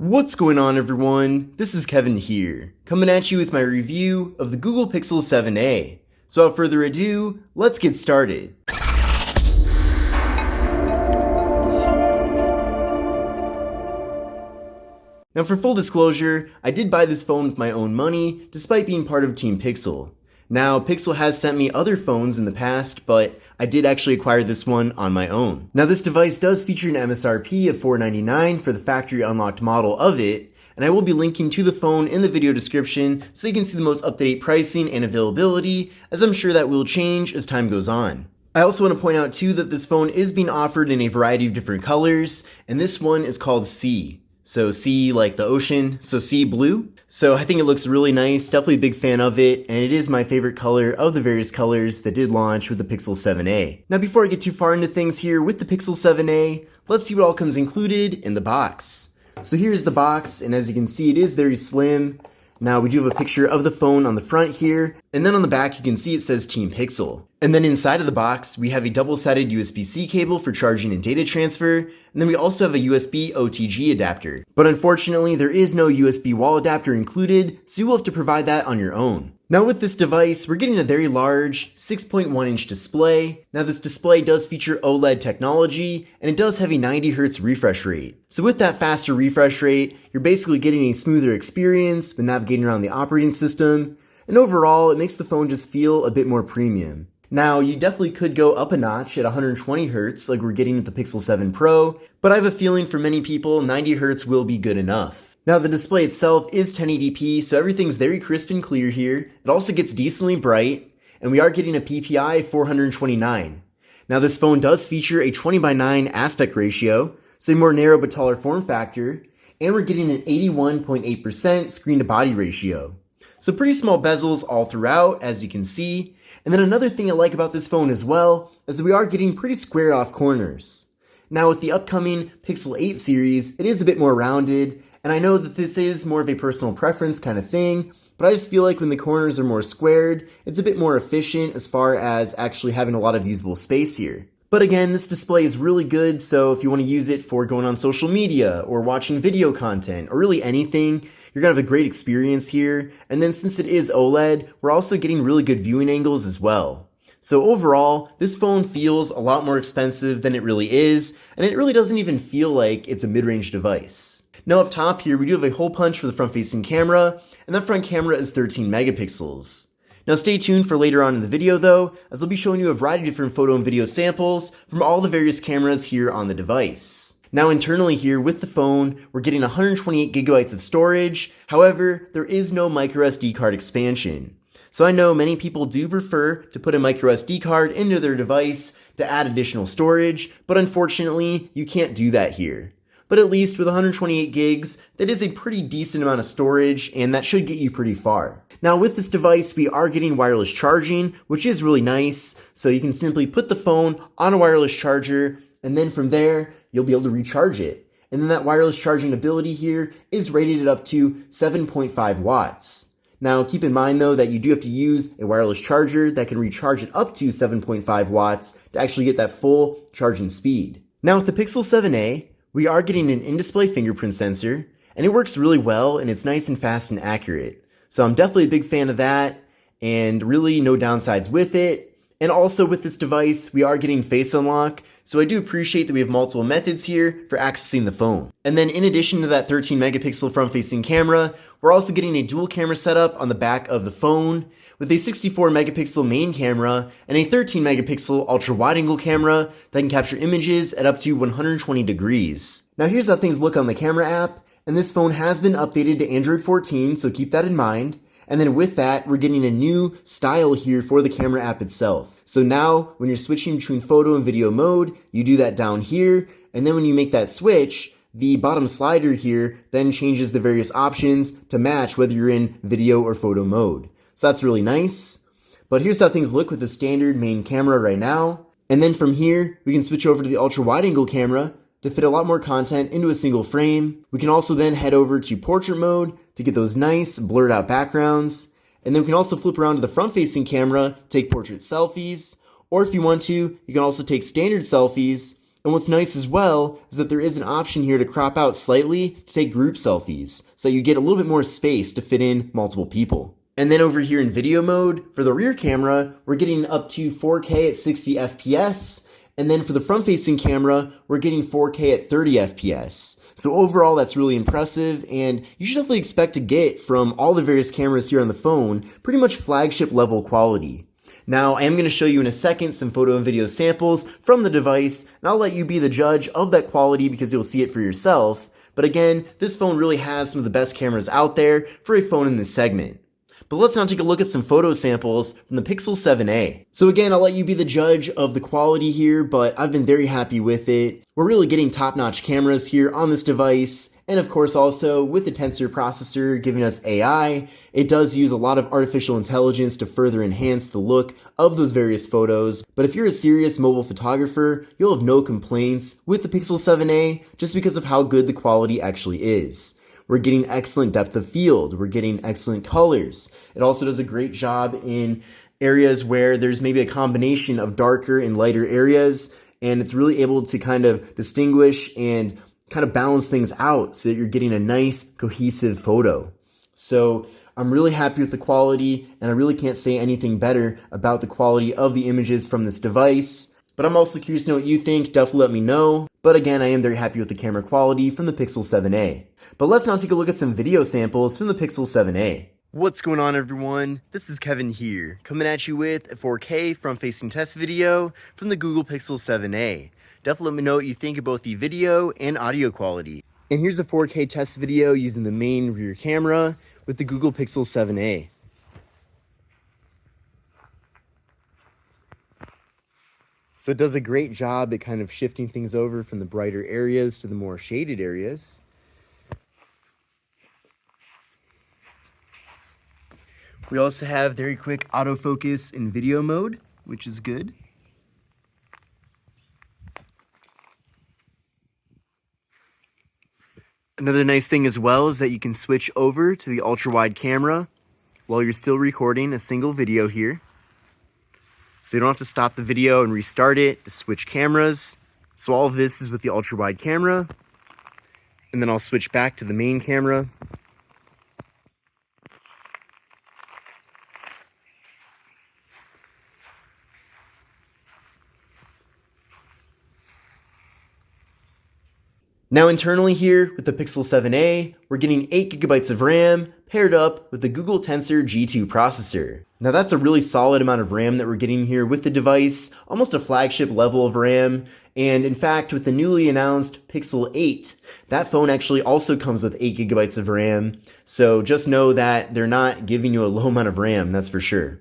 What's going on, everyone? This is Kevin here, coming at you with my review of the Google Pixel 7a. So without further ado, let's get started. Now for full disclosure, I did buy this phone with my own money, despite being part of Team Pixel. Now, Pixel has sent me other phones in the past, but I did actually acquire this one on my own. Now, this device does feature an MSRP of $499 for the factory unlocked model of it, and I will be linking to the phone in the video description so you can see the most up-to-date pricing and availability, as I'm sure that will change as time goes on. I also want to point out too that this phone is being offered in a variety of different colors, and this one is called Sea. So sea like the ocean, so sea blue. So I think it looks really nice, definitely a big fan of it, and it is my favorite color of the various colors that did launch with the Pixel 7a. Now before I get too far into things here with the Pixel 7a, let's see what all comes included in the box. So here's the box, and as you can see it is very slim. Now we do have a picture of the phone on the front here, and then on the back you can see it says Team Pixel. And then inside of the box we have a double-sided USB-C cable for charging and data transfer, and then we also have a USB OTG adapter. But unfortunately there is no USB wall adapter included, so you will have to provide that on your own. Now with this device, we're getting a very large 6.1 inch display. Now this display does feature OLED technology, and it does have a 90 Hz refresh rate. So with that faster refresh rate, you're basically getting a smoother experience when navigating around the operating system, and overall it makes the phone just feel a bit more premium. Now you definitely could go up a notch at 120 Hz like we're getting with the Pixel 7 Pro, but I have a feeling for many people 90 Hz will be good enough. Now the display itself is 1080p, so everything's very crisp and clear here. It also gets decently bright, and we are getting a PPI 429. Now this phone does feature a 20:9 aspect ratio, so a more narrow but taller form factor, and we're getting an 81.8% screen to body ratio. So pretty small bezels all throughout, as you can see. And then another thing I like about this phone as well, is that we are getting pretty squared off corners. Now with the upcoming Pixel 8 series, it is a bit more rounded, and I know that this is more of a personal preference kind of thing, but I just feel like when the corners are more squared, it's a bit more efficient as far as actually having a lot of usable space here. But again, this display is really good, so if you want to use it for going on social media or watching video content or really anything, you're going to have a great experience here. And then since it is OLED, we're also getting really good viewing angles as well. So overall, this phone feels a lot more expensive than it really is, and it really doesn't even feel like it's a mid-range device. Now up top here, we do have a hole punch for the front-facing camera, and that front camera is 13 megapixels. Now stay tuned for later on in the video though, as I'll be showing you a variety of different photo and video samples from all the various cameras here on the device. Now internally here with the phone, we're getting 128 gigabytes of storage. However, there is no microSD card expansion. So I know many people do prefer to put a microSD card into their device to add additional storage, but unfortunately, you can't do that here. But at least with 128 gigs, that is a pretty decent amount of storage, and that should get you pretty far. Now with this device, we are getting wireless charging, which is really nice. So you can simply put the phone on a wireless charger, and then from there, you'll be able to recharge it. And then that wireless charging ability here is rated at up to 7.5 watts. Now keep in mind though that you do have to use a wireless charger that can recharge it up to 7.5 watts to actually get that full charging speed. Now with the Pixel 7a, we are getting an in-display fingerprint sensor, and it works really well, and it's nice and fast and accurate. So I'm definitely a big fan of that, and really no downsides with it. And also with this device, we are getting face unlock, so I do appreciate that we have multiple methods here for accessing the phone. And then in addition to that 13 megapixel front-facing camera, we're also getting a dual camera setup on the back of the phone with a 64 megapixel main camera and a 13 megapixel ultra wide angle camera that can capture images at up to 120 degrees. Now here's how things look on the camera app, and this phone has been updated to Android 14, so keep that in mind. And then with that, we're getting a new style here for the camera app itself. So now when you're switching between photo and video mode, you do that down here, and then when you make that switch, the bottom slider here then changes the various options to match whether you're in video or photo mode. So that's really nice. But here's how things look with the standard main camera right now. And then from here, we can switch over to the ultra wide angle camera to fit a lot more content into a single frame. We can also then head over to portrait mode to get those nice blurred out backgrounds. And then we can also flip around to the front facing camera, take portrait selfies, or if you want to, you can also take standard selfies And what's nice as well is that there is an option here to crop out slightly to take group selfies so that you get a little bit more space to fit in multiple people. And then over here in video mode, for the rear camera, we're getting up to 4K at 60 FPS. And then for the front-facing camera, we're getting 4K at 30 FPS. So overall, that's really impressive, and you should definitely expect to get from all the various cameras here on the phone pretty much flagship level quality. Now, I am going to show you in a second some photo and video samples from the device, and I'll let you be the judge of that quality because you'll see it for yourself. But again, this phone really has some of the best cameras out there for a phone in this segment. But let's now take a look at some photo samples from the Pixel 7a. So again, I'll let you be the judge of the quality here, but I've been very happy with it. We're really getting top-notch cameras here on this device, and of course also with the Tensor processor giving us AI, it does use a lot of artificial intelligence to further enhance the look of those various photos. But if you're a serious mobile photographer, you'll have no complaints with the Pixel 7a just because of how good the quality actually is. We're getting excellent depth of field. We're getting excellent colors. It also does a great job in areas where there's maybe a combination of darker and lighter areas, and it's really able to kind of distinguish and kind of balance things out so that you're getting a nice, cohesive photo. So I'm really happy with the quality, and I really can't say anything better about the quality of the images from this device. But I'm also curious to know what you think. Definitely let me know. But again, I am very happy with the camera quality from the Pixel 7a. But let's now take a look at some video samples from the Pixel 7a. What's going on, everyone? This is Kevin here, coming at you with a 4K front-facing test video from the Google Pixel 7a. Definitely let me know what you think of both the video and audio quality. And here's a 4K test video using the main rear camera with the Google Pixel 7a. So it does a great job at kind of shifting things over from the brighter areas to the more shaded areas. We also have very quick autofocus in video mode, which is good. Another nice thing as well is that you can switch over to the ultra-wide camera while you're still recording a single video here. So you don't have to stop the video and restart it to switch cameras. So all of this is with the ultra-wide camera. And then I'll switch back to the main camera. Now internally here with the Pixel 7a, we're getting 8GB of RAM paired up with the Google Tensor G2 processor. Now that's a really solid amount of RAM that we're getting here with the device, almost a flagship level of RAM. And in fact, with the newly announced Pixel 8, that phone actually also comes with 8GB of RAM. So just know that they're not giving you a low amount of RAM, that's for sure.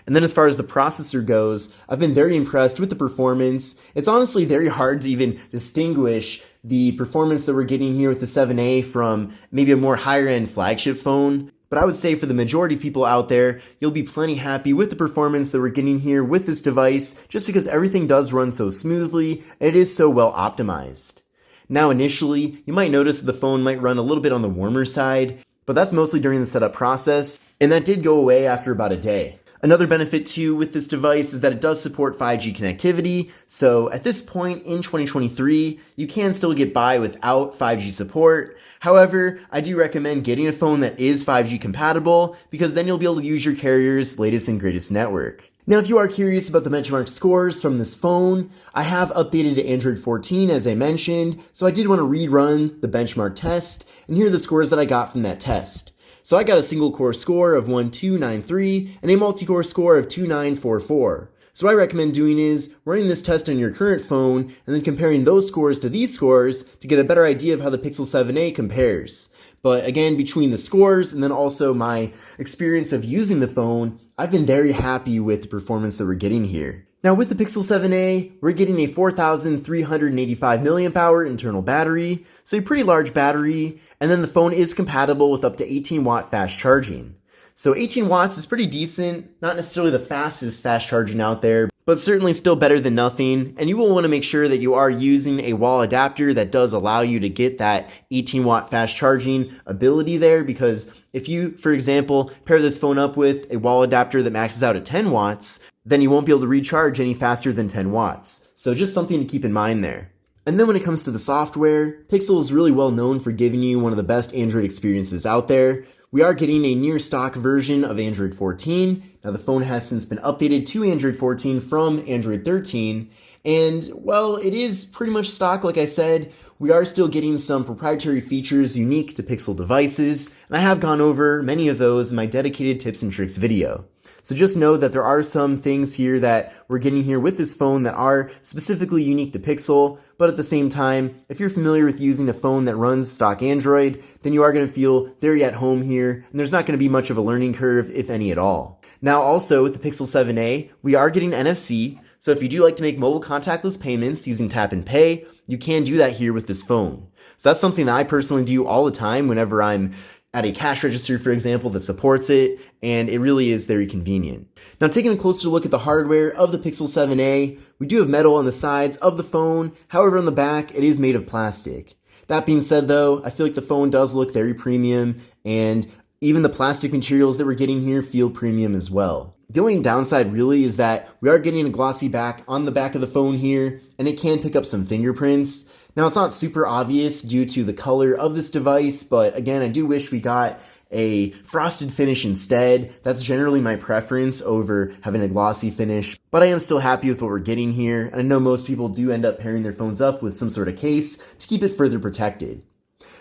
And then as far as the processor goes, I've been very impressed with the performance. It's honestly very hard to even distinguish the performance that we're getting here with the 7a from maybe a more higher end flagship phone. But I would say for the majority of people out there, you'll be plenty happy with the performance that we're getting here with this device just because everything does run so smoothly and it is so well optimized. Now initially, you might notice that the phone might run a little bit on the warmer side, but that's mostly during the setup process, and that did go away after about a day. Another benefit too with this device is that it does support 5G connectivity, so at this point in 2023, you can still get by without 5G support. However, I do recommend getting a phone that is 5G compatible because then you'll be able to use your carrier's latest and greatest network. Now, if you are curious about the benchmark scores from this phone, I have updated to Android 14 as I mentioned, so I did want to rerun the benchmark test, and here are the scores that I got from that test. So I got a single core score of 1293 and a multi-core score of 2944. So what I recommend doing is running this test on your current phone and then comparing those scores to these scores to get a better idea of how the Pixel 7a compares. But again, between the scores and then also my experience of using the phone, I've been very happy with the performance that we're getting here. Now with the Pixel 7a, we're getting a 4,385 milliamp hour internal battery, so a pretty large battery, and then the phone is compatible with up to 18 watt fast charging. So 18 watts is pretty decent, not necessarily the fastest fast charging out there, but certainly still better than nothing. And you will want to make sure that you are using a wall adapter that does allow you to get that 18 watt fast charging ability there, because if you, for example, pair this phone up with a wall adapter that maxes out at 10 watts, then you won't be able to recharge any faster than 10 watts. So just something to keep in mind there. And then when it comes to the software, Pixel is really well known for giving you one of the best Android experiences out there. We are getting a near stock version of Android 14. Now the phone has since been updated to Android 14 from Android 13. And well, it is pretty much stock, like I said. We are still getting some proprietary features unique to Pixel devices, and I have gone over many of those in my dedicated tips and tricks video. So just know that there are some things here that we're getting here with this phone that are specifically unique to Pixel, but at the same time, if you're familiar with using a phone that runs stock Android, then you are going to feel very at home here, and there's not going to be much of a learning curve, if any at all. Now also with the Pixel 7a, we are getting NFC, so if you do like to make mobile contactless payments using tap and pay, you can do that here with this phone. So that's something that I personally do all the time whenever I'm at a cash register, for example, that supports it, and it really is very convenient. Now, taking a closer look at the hardware of the Pixel 7a, we do have metal on the sides of the phone. However, on the back, it is made of plastic. That being said, though, I feel like the phone does look very premium, and even the plastic materials that we're getting here feel premium as well. The only downside really is that we are getting a glossy back on the back of the phone here, and it can pick up some fingerprints. Now, it's not super obvious due to the color of this device, but again, I do wish we got a frosted finish instead. That's generally my preference over having a glossy finish, but I am still happy with what we're getting here, and I know most people do end up pairing their phones up with some sort of case to keep it further protected.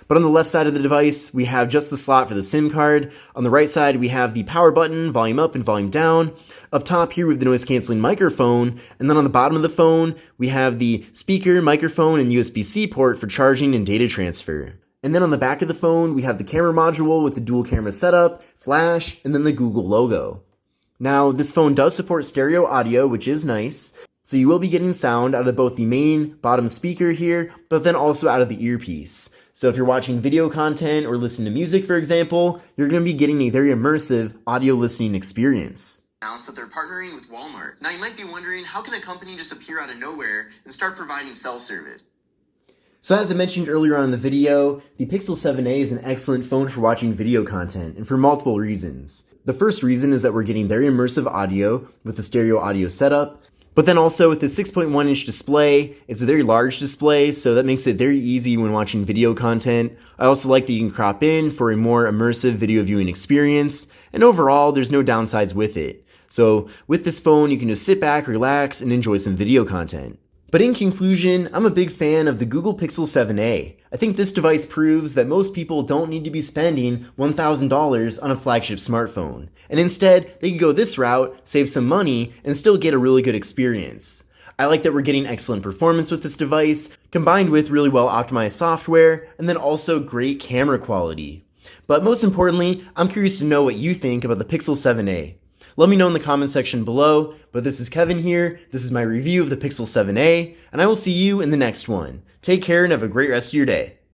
But on the left side of the device, we have just the slot for the SIM card. On the right side, we have the power button, volume up and volume down. Up top here, we have the noise canceling microphone. And then on the bottom of the phone, we have the speaker, microphone, and USB-C port for charging and data transfer. And then on the back of the phone, we have the camera module with the dual camera setup, flash, and then the Google logo. Now, this phone does support stereo audio, which is nice. So you will be getting sound out of both the main bottom speaker here, but then also out of the earpiece. So if you're watching video content or listening to music, for example, you're going to be getting a very immersive audio listening experience. Announced that they're partnering with Walmart. Now you might be wondering, how can a company just appear out of nowhere and start providing cell service? So as I mentioned earlier on in the video, the Pixel 7a is an excellent phone for watching video content, and for multiple reasons. The first reason is that we're getting very immersive audio with the stereo audio setup. But then also with the 6.1-inch display, it's a very large display, so that makes it very easy when watching video content. I also like that you can crop in for a more immersive video viewing experience, and overall, there's no downsides with it. So with this phone, you can just sit back, relax, and enjoy some video content. But in conclusion, I'm a big fan of the Google Pixel 7a. I think this device proves that most people don't need to be spending $1,000 on a flagship smartphone. And instead, they can go this route, save some money, and still get a really good experience. I like that we're getting excellent performance with this device, combined with really well optimized software, and then also great camera quality. But most importantly, I'm curious to know what you think about the Pixel 7a. Let me know in the comment section below, but this is Kevin here, this is my review of the Pixel 7a, and I will see you in the next one. Take care and have a great rest of your day.